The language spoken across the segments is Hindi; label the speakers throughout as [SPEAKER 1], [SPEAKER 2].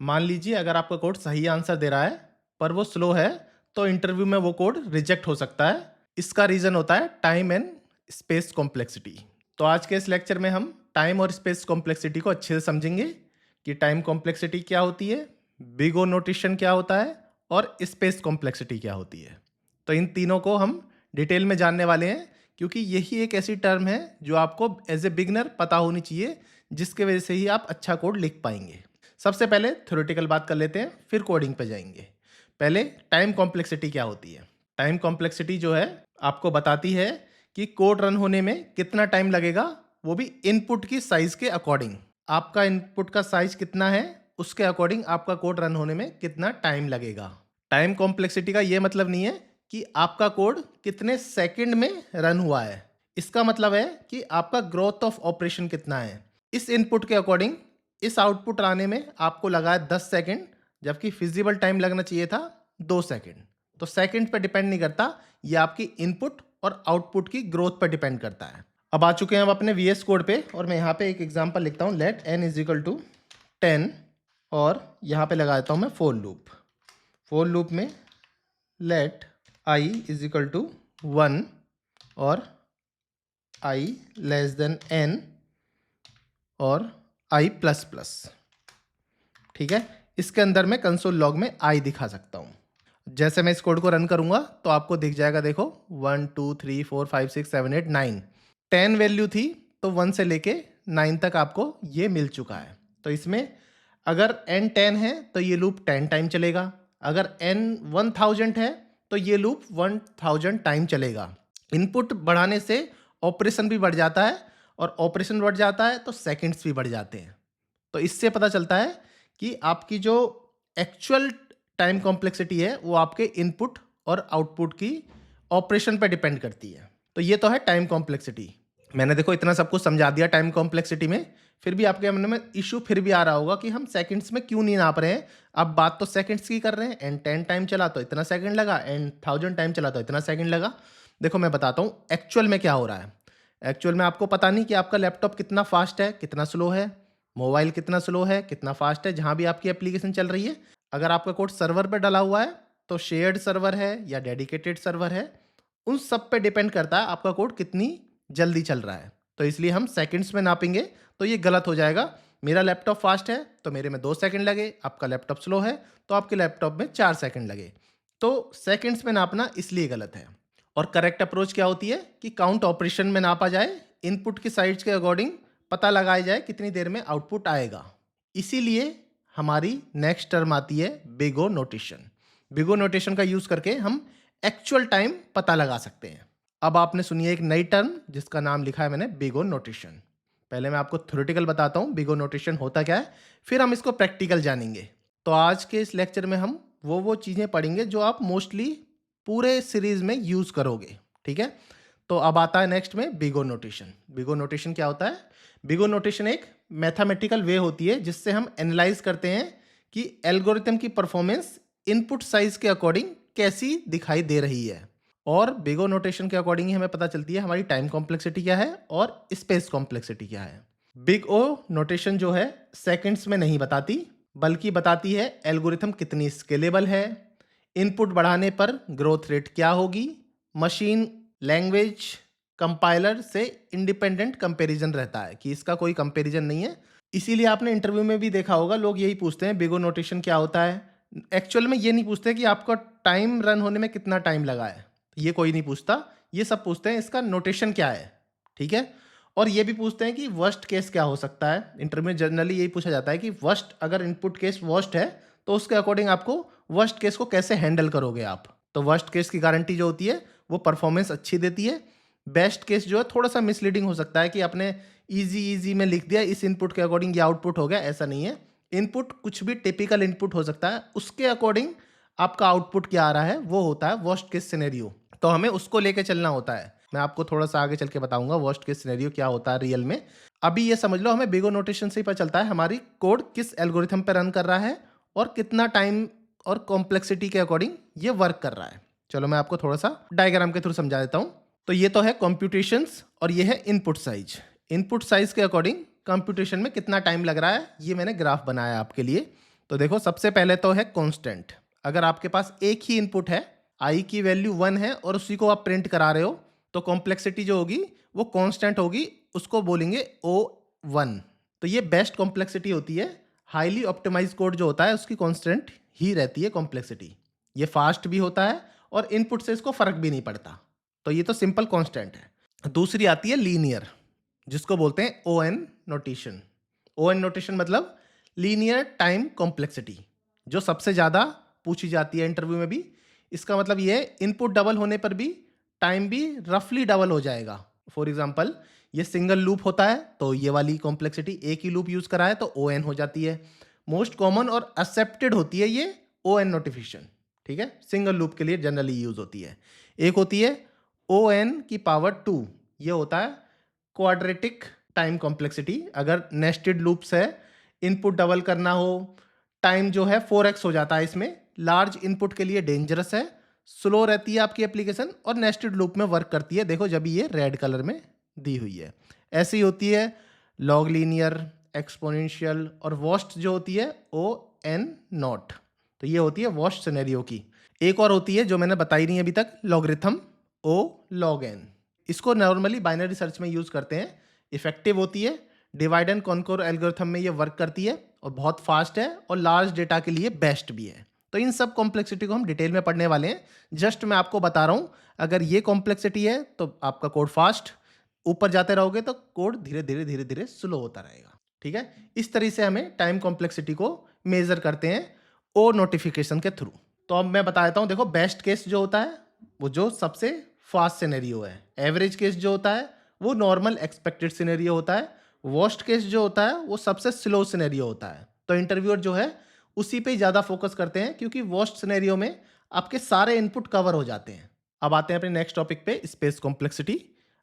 [SPEAKER 1] मान लीजिए अगर आपका कोड सही आंसर दे रहा है पर वो स्लो है तो इंटरव्यू में वो कोड रिजेक्ट हो सकता है। इसका रीजन होता है टाइम एंड स्पेस कॉम्प्लेक्सिटी। तो आज के इस लेक्चर में हम टाइम और स्पेस कॉम्प्लेक्सिटी को अच्छे से समझेंगे कि टाइम कॉम्प्लेक्सिटी क्या होती है, बिग ओ नोटेशन क्या होता है और स्पेस कॉम्प्लेक्सिटी क्या होती है। तो इन तीनों को हम डिटेल में जानने वाले हैं क्योंकि यही एक ऐसी टर्म है जो आपको एज ए बिगनर पता होनी चाहिए, जिसके वजह से ही आप अच्छा कोड लिख पाएंगे। सबसे पहले थ्योरेटिकल बात कर लेते हैं, फिर कोडिंग पे जाएंगे। पहले टाइम कॉम्प्लेक्सिटी क्या होती है। टाइम कॉम्प्लेक्सिटी जो है आपको बताती है कि कोड रन होने में कितना टाइम लगेगा, वो भी इनपुट की साइज के अकॉर्डिंग। आपका इनपुट का साइज कितना है उसके अकॉर्डिंग आपका कोड रन होने में कितना टाइम लगेगा। टाइम कॉम्प्लेक्सिटी का ये मतलब नहीं है कि आपका कोड कितने सेकंड में रन हुआ है। इसका मतलब है कि आपका ग्रोथ ऑफ ऑपरेशन कितना है। इस इनपुट के अकॉर्डिंग इस आउटपुट आने में आपको लगा है 10 सेकंड, जबकि फिजिबल टाइम लगना चाहिए था 2 सेकंड। तो सेकंड पे डिपेंड नहीं करता, ये आपकी इनपुट और आउटपुट की ग्रोथ पर डिपेंड करता है। अब आ चुके हैं हम अपने वीएस कोड पे और मैं यहाँ पे एक एग्जांपल लिखता हूँ, let n is equal to 10 और यहाँ पे लगा देता हूँ मैं फोर लूप। फोर लूप में let i is equal to 1 और i लेस देन n और i प्लस प्लस। ठीक है, इसके अंदर मैं कंसोल लॉग में i दिखा सकता हूँ। जैसे मैं इस कोड को रन करूंगा तो आपको दिख जाएगा, देखो 1 2 3 4 5 6 7 8 9 10 वैल्यू थी, तो 1 से लेके 9 तक आपको ये मिल चुका है। तो इसमें अगर n 10 है तो ये लूप 10 टाइम चलेगा, अगर n 1000 है तो ये लूप 1000 टाइम चलेगा। इनपुट बढ़ाने से ऑपरेशन भी बढ़ जाता है और ऑपरेशन बढ़ जाता है तो सेकंड्स भी बढ़ जाते हैं। तो इससे पता चलता है कि आपकी जो एक्चुअल टाइम कॉम्प्लेक्सिटी है वो आपके इनपुट और आउटपुट की ऑपरेशन पर डिपेंड करती है। तो ये तो है टाइम कॉम्प्लेक्सिटी। मैंने देखो इतना सब कुछ समझा दिया टाइम कॉम्प्लेक्सिटी में, फिर भी आपके मन में इशू फिर भी आ रहा होगा कि हम सेकंड्स में क्यों नहीं नाप रहे हैं। अब बात तो सेकंड्स की कर रहे हैं, एंड 10 टाइम चला तो इतना सेकंड लगा, एंड 1000 टाइम चला तो इतना सेकंड लगा। देखो मैं बताता हूँ एक्चुअल में क्या हो रहा है। एक्चुअल में आपको पता नहीं कि आपका लैपटॉप कितना फास्ट है कितना स्लो है, मोबाइल कितना स्लो है कितना फास्ट है, जहाँ भी आपकी एप्लीकेशन चल रही है। अगर आपका कोड सर्वर पर डला हुआ है तो शेयर्ड सर्वर है या डेडिकेटेड सर्वर है, उन सब पे डिपेंड करता है आपका कोड कितनी जल्दी चल रहा है। तो इसलिए हम सेकंड्स में नापेंगे तो ये गलत हो जाएगा। मेरा लैपटॉप फास्ट है तो मेरे में 2 सेकंड लगे, आपका लैपटॉप स्लो है तो आपके लैपटॉप में 4 सेकंड लगे। तो सेकंड्स में नापना इसलिए गलत है। और करेक्ट अप्रोच क्या होती है कि काउंट ऑपरेशन में नापा जाए, इनपुट की साइड्स के अकॉर्डिंग पता लगाया जाए कितनी देर में आउटपुट आएगा। इसीलिए हमारी नेक्स्ट टर्म आती है big O notation. Big O notation का यूज करके हम एक्चुअल टाइम पता लगा सकते हैं। अब आपने सुनिए एक नई टर्म जिसका नाम लिखा है मैंने बिग ओ नोटेशन। पहले मैं आपको थ्योरेटिकल बताता हूँ बिग ओ नोटेशन होता क्या है, फिर हम इसको प्रैक्टिकल जानेंगे। तो आज के इस लेक्चर में हम वो चीज़ें पढ़ेंगे जो आप मोस्टली पूरे सीरीज में यूज करोगे। ठीक है, तो अब आता है नेक्स्ट में big O notation. Big O notation क्या होता है? बिग ओ नोटेशन एक मैथमेटिकल वे होती है जिससे हम एनालाइज करते हैं कि एल्गोरिथम की परफॉर्मेंस इनपुट साइज के अकॉर्डिंग कैसी दिखाई दे रही है। और बिग ओ नोटेशन के अकॉर्डिंग ही हमें पता चलती है हमारी टाइम कॉम्प्लेक्सिटी क्या है और स्पेस कॉम्प्लेक्सिटी क्या है। बिग ओ नोटेशन जो है सेकंड्स में नहीं बताती, बल्कि बताती है एल्गोरिथम कितनी स्केलेबल है, इनपुट बढ़ाने पर ग्रोथ रेट क्या होगी, मशीन लैंग्वेज कंपाइलर से इंडिपेंडेंट कंपैरिजन रहता है कि इसका कोई कंपैरिजन नहीं है। इसीलिए आपने इंटरव्यू में भी देखा होगा लोग यही पूछते हैं बिग ओ नोटेशन क्या होता है। एक्चुअल में ये नहीं पूछते कि आपका टाइम रन होने में कितना टाइम लगा है, ये कोई नहीं पूछता। ये सब पूछते हैं इसका नोटेशन क्या है। ठीक है, और ये भी पूछते हैं कि वर्स्ट केस क्या हो सकता है। इंटरव्यू में जनरली यही पूछा जाता है कि वर्स्ट, अगर इनपुट केस वर्स्ट है तो उसके अकॉर्डिंग आपको वर्स्ट केस को कैसे हैंडल करोगे आप। तो वर्स्ट केस की गारंटी जो होती है वो परफॉर्मेंस अच्छी देती है। बेस्ट केस जो है थोड़ा सा मिसलीडिंग हो सकता है कि आपने इजी में लिख दिया, इस इनपुट के अकॉर्डिंग ये आउटपुट हो गया, ऐसा नहीं है। इनपुट कुछ भी टिपिकल इनपुट हो सकता है, उसके अकॉर्डिंग आपका आउटपुट क्या आ रहा है वो होता है वर्स्ट केस सिनेरियो। तो हमें उसको लेके चलना होता है। मैं आपको थोड़ा सा आगे चल के बताऊंगा वर्स्ट केस सिनेरियो क्या होता है रियल में। अभी ये समझ लो हमें बिग ओ नोटेशन से ही पता चलता है हमारी कोड किस एल्गोरिथम पे रन कर रहा है और कितना टाइम और कॉम्प्लेक्सिटी के अकॉर्डिंग ये वर्क कर रहा है। चलो मैं आपको थोड़ा सा डायग्राम के थ्रू समझा देता हूँ। तो ये तो है कॉम्प्यूटेशंस और ये है इनपुट साइज। इनपुट साइज के अकॉर्डिंग कंप्यूटेशन में कितना टाइम लग रहा है ये मैंने ग्राफ बनाया आपके लिए। तो देखो सबसे पहले तो है कांस्टेंट। अगर आपके पास एक ही इनपुट है, आई की वैल्यू 1 है और उसी को आप प्रिंट करा रहे हो, तो कॉम्प्लेक्सिटी जो होगी वो कांस्टेंट होगी, उसको बोलेंगे O1। तो ये बेस्ट कॉम्प्लेक्सिटी होती है। हाईली ऑप्टिमाइज कोड जो होता है उसकी कांस्टेंट ही रहती है कॉम्प्लेक्सिटी। ये फास्ट भी होता है और इनपुट से इसको फर्क भी नहीं पड़ता। तो ये तो सिंपल कांस्टेंट है। दूसरी आती है लीनियर, जिसको बोलते हैं ON नोटेशन। ON नोटेशन मतलब लीनियर टाइम कॉम्प्लेक्सिटी, जो सबसे ज़्यादा पूछी जाती है इंटरव्यू में भी। इसका मतलब ये है इनपुट डबल होने पर भी टाइम भी रफली डबल हो जाएगा। फॉर एग्जांपल ये सिंगल लूप होता है तो ये वाली कॉम्प्लेक्सिटी, एक ही लूप यूज़ करा है तो ON हो जाती है। मोस्ट कॉमन और एक्सेप्टेड होती है ये ON नोटिफिकेशन, ठीक है, सिंगल लूप के लिए जनरली यूज होती है। एक होती है ON की पावर 2, ये होता है क्वाड्रेटिक टाइम कॉम्प्लेक्सिटी। अगर नेस्टेड लूप्स है, इनपुट डबल करना हो, टाइम जो है 4x हो जाता है इसमें। लार्ज इनपुट के लिए डेंजरस है, स्लो रहती है आपकी एप्लीकेशन और नेस्टेड लूप में वर्क करती है। देखो जब ये रेड कलर में दी हुई है। ऐसी होती है लॉग लीनियर, एक्सपोनेंशियल और वॉस्ट जो होती है ON नॉट। तो ये होती है वॉस्ट सिनेरियो की। एक और होती है जो मैंने बताई नहीं अभी तक, लॉगरिथम O log n। इसको नॉर्मली बाइनरी सर्च में यूज करते हैं। इफेक्टिव होती है, डिवाइड एंड कॉन्कर एल्गोरिथम में ये वर्क करती है और बहुत फास्ट है और लार्ज डेटा के लिए बेस्ट भी है। तो इन सब कॉम्प्लेक्सिटी को हम डिटेल में पढ़ने वाले हैं। जस्ट मैं आपको बता रहा हूँ, अगर ये कॉम्प्लेक्सिटी है तो आपका कोड फास्ट, ऊपर जाते रहोगे तो कोड धीरे धीरे धीरे धीरे स्लो होता रहेगा। ठीक है, इस तरह से हमें टाइम कॉम्प्लेक्सिटी को मेजर करते हैं ओ नोटिफिकेशन के थ्रू। तो अब मैं बता देता हूँ। देखो बेस्ट केस जो होता है वो जो सबसे फास्ट सिनेरियो है। एवरेज केस जो होता है वो नॉर्मल एक्सपेक्टेड सिनेरियो होता है। वर्स्ट केस जो होता है वो सबसे स्लो सिनेरियो होता है। तो इंटरव्यूअर जो है उसी पे ज़्यादा फोकस करते हैं, क्योंकि वर्स्ट सिनेरियो में आपके सारे इनपुट कवर हो जाते हैं। अब आते हैं अपने नेक्स्ट टॉपिक पे, स्पेस कॉम्प्लेक्सिटी।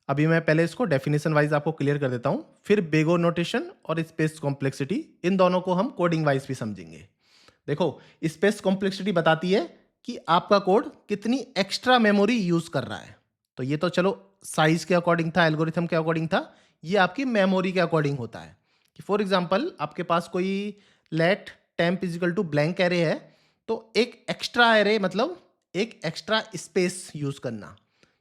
[SPEAKER 1] अभी मैं पहले इसको डेफिनेशन वाइज आपको क्लियर कर देता हूँ, फिर बेगो नोटेशन और स्पेस कॉम्प्लेक्सिटी, इन दोनों को हम कोडिंग वाइज भी समझेंगे। देखो स्पेस कॉम्प्लेक्सिटी बताती है कि आपका कोड कितनी एक्स्ट्रा मेमोरी यूज कर रहा है। तो ये तो चलो साइज के अकॉर्डिंग था, एल्गोरिथम के अकॉर्डिंग था। ये आपकी मेमोरी के अकॉर्डिंग होता है कि फॉर एग्जांपल आपके पास कोई let temp is equal to blank array है, तो एक एक्स्ट्रा एरे मतलब एक एक्स्ट्रा स्पेस यूज करना।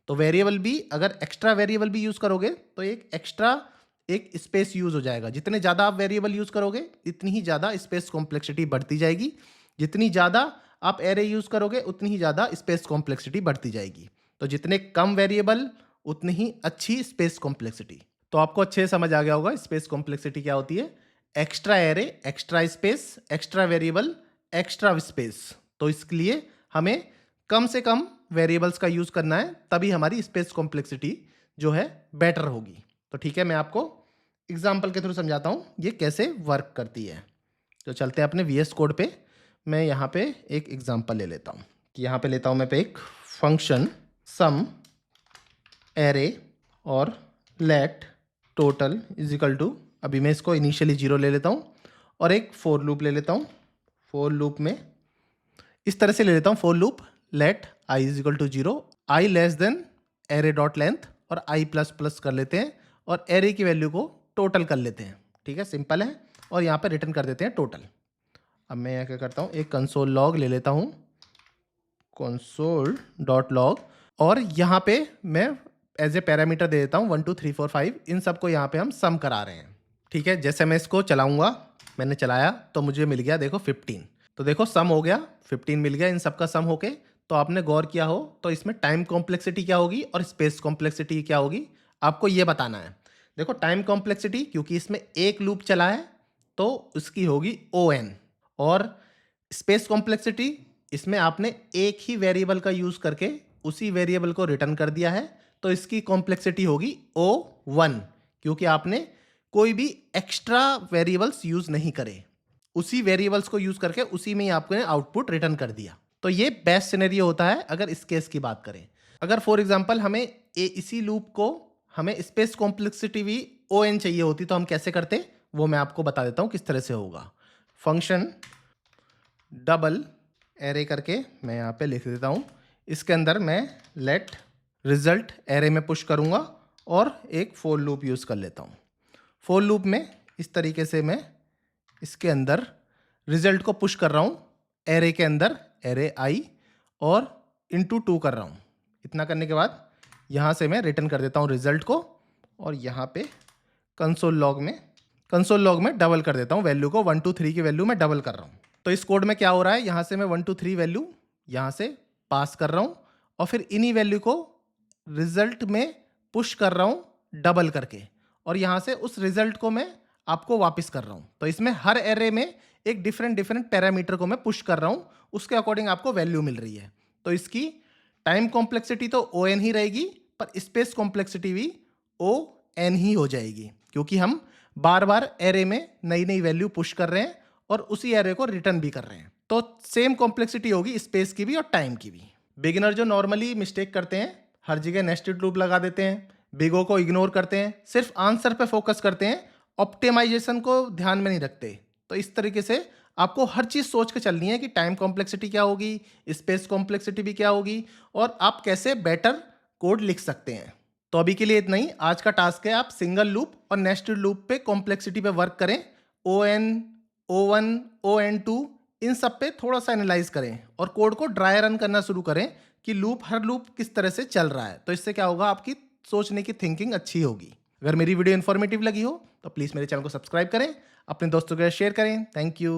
[SPEAKER 1] तो वेरिएबल भी, अगर एक्स्ट्रा वेरिएबल भी यूज करोगे तो एक एक्स्ट्रा एक स्पेस यूज हो जाएगा। जितने ज़्यादा आप वेरिएबल यूज करोगे इतनी ही ज़्यादा स्पेस कॉम्प्लेक्सिटी बढ़ती जाएगी। जितनी ज़्यादा आप एरे यूज करोगे उतनी ही ज़्यादा स्पेस कॉम्प्लेक्सिटी बढ़ती जाएगी। तो जितने कम वेरिएबल उतनी ही अच्छी स्पेस कॉम्प्लेक्सिटी। तो आपको अच्छे से समझ आ गया होगा स्पेस कॉम्प्लेक्सिटी क्या होती है। Extra array, extra space, extra variable, extra space. तो इसके लिए हमें कम से कम वेरिएबल्स का यूज करना है, तभी हमारी स्पेस कॉम्प्लेक्सिटी जो है बेटर होगी। तो ठीक है, मैं आपको एग्जाम्पल के थ्रू समझाता हूँ ये कैसे वर्क करती है। तो चलते हैं अपने VS कोड पे। मैं यहाँ पे एक एग्जाम्पल ले लेता हूँ कि यहाँ पे लेता हूँ मैं पे एक फंक्शन सम एरे और let total is equal to, अभी मैं इसको इनिशियली 0 ले लेता हूँ और एक फॉर लूप ले लेता हूँ। फॉर लूप में इस तरह से ले लेता हूँ, for loop let I is equal to 0, I less than array dot length और आई प्लस प्लस कर लेते हैं और एरे की वैल्यू को टोटल कर लेते हैं। ठीक है, सिंपल है। और यहाँ पे रिटर्न कर देते हैं टोटल। अब मैं यहाँ क्या करता हूँ, एक कंसोल लॉग ले लेता हूँ, कंसोल डॉट लॉग, और यहाँ पे मैं एज ए पैरामीटर दे देता हूँ 1 2 3 4 5। इन सबको यहाँ पे हम सम करा रहे हैं। ठीक है, जैसे मैं इसको चलाऊंगा, मैंने चलाया तो मुझे मिल गया देखो 15। तो देखो सम हो गया, 15 मिल गया इन सबका सम होके। तो आपने गौर किया हो तो इसमें टाइम कॉम्प्लेक्सिटी क्या होगी और स्पेस कॉम्प्लेक्सिटी क्या होगी, आपको ये बताना है। देखो टाइम कॉम्प्लेक्सिटी, क्योंकि इसमें एक लूप चला है तो उसकी होगी ON। और स्पेस कॉम्प्लेक्सिटी, इसमें आपने एक ही वेरिएबल का यूज करके उसी वेरिएबल को रिटर्न कर दिया है, तो इसकी कॉम्प्लेक्सिटी होगी O1, क्योंकि आपने कोई भी एक्स्ट्रा वेरिएबल्स यूज नहीं करे, उसी वेरिएबल्स को यूज करके उसी में ही आपने आउटपुट रिटर्न कर दिया। तो ये बेस्ट सिनेरियो होता है अगर इस केस की बात करें। अगर फॉर एग्जांपल हमें इसी लूप को हमें स्पेस कॉम्प्लेक्सिटी भी ON चाहिए होती तो हम कैसे करते, वो मैं आपको बता देता हूँ किस तरह से होगा। फंक्शन डबल एरे करके मैं यहाँ पे लिख देता हूँ, इसके अंदर मैं लेट रिजल्ट एरे में पुश करूँगा और एक फॉर लूप यूज़ कर लेता हूँ। फॉर लूप में इस तरीके से मैं इसके अंदर रिजल्ट को पुश कर रहा हूँ एरे के अंदर, एरे आई, और इंटू 2 कर रहा हूँ। इतना करने के बाद यहाँ से मैं रिटर्न कर देता हूँ रिजल्ट को, और यहाँ पे कंसोल लॉग में डबल कर देता हूँ वैल्यू को। 1 2 3 की वैल्यू में डबल कर रहा हूँ। तो इस कोड में क्या हो रहा है, यहाँ से मैं 1 2 3 वैल्यू यहाँ से पास कर रहा हूँ, और फिर इन्हीं वैल्यू को रिजल्ट में पुश कर रहा हूँ डबल करके, और यहाँ से उस रिजल्ट को मैं आपको वापस कर रहा हूँ। तो इसमें हर एरे में एक डिफरेंट पैरामीटर को मैं पुश कर रहा हूँ, उसके अकॉर्डिंग आपको वैल्यू मिल रही है। तो इसकी टाइम कॉम्प्लेक्सिटी तो ओ एन ही रहेगी, पर स्पेस कॉम्प्लेक्सिटी भी ओ एन ही हो जाएगी, क्योंकि हम बार बार एरे में नई नई वैल्यू पुश कर रहे हैं और उसी एरे को रिटर्न भी कर रहे हैं। तो सेम कॉम्प्लेक्सिटी होगी स्पेस की भी और टाइम की भी। बिगिनर जो नॉर्मली मिस्टेक करते हैं, हर जगह नेस्टेड लूप लगा देते हैं, बिग ओ को इग्नोर करते हैं, सिर्फ आंसर पे फोकस करते हैं, ऑप्टिमाइजेशन को ध्यान में नहीं रखते। तो इस तरीके से आपको हर चीज़ सोच के चलनी है कि टाइम कॉम्प्लेक्सिटी क्या होगी, स्पेस कॉम्प्लेक्सिटी भी क्या होगी, और आप कैसे बेटर कोड लिख सकते हैं। तो अभी के लिए इतना ही। आज का टास्क है, आप सिंगल लूप और नेस्टेड लूप पे कॉम्प्लेक्सिटी पे वर्क करें। O N, O one, O N two, इन सब पे थोड़ा सा एनालाइज करें और कोड को ड्राई रन करना शुरू करें कि हर लूप किस तरह से चल रहा है। तो इससे क्या होगा, आपकी सोचने की थिंकिंग अच्छी होगी। अगर मेरी वीडियो इन्फॉर्मेटिव लगी हो तो प्लीज़ मेरे चैनल को सब्सक्राइब करें, अपने दोस्तों के साथ शेयर करें। Thank you.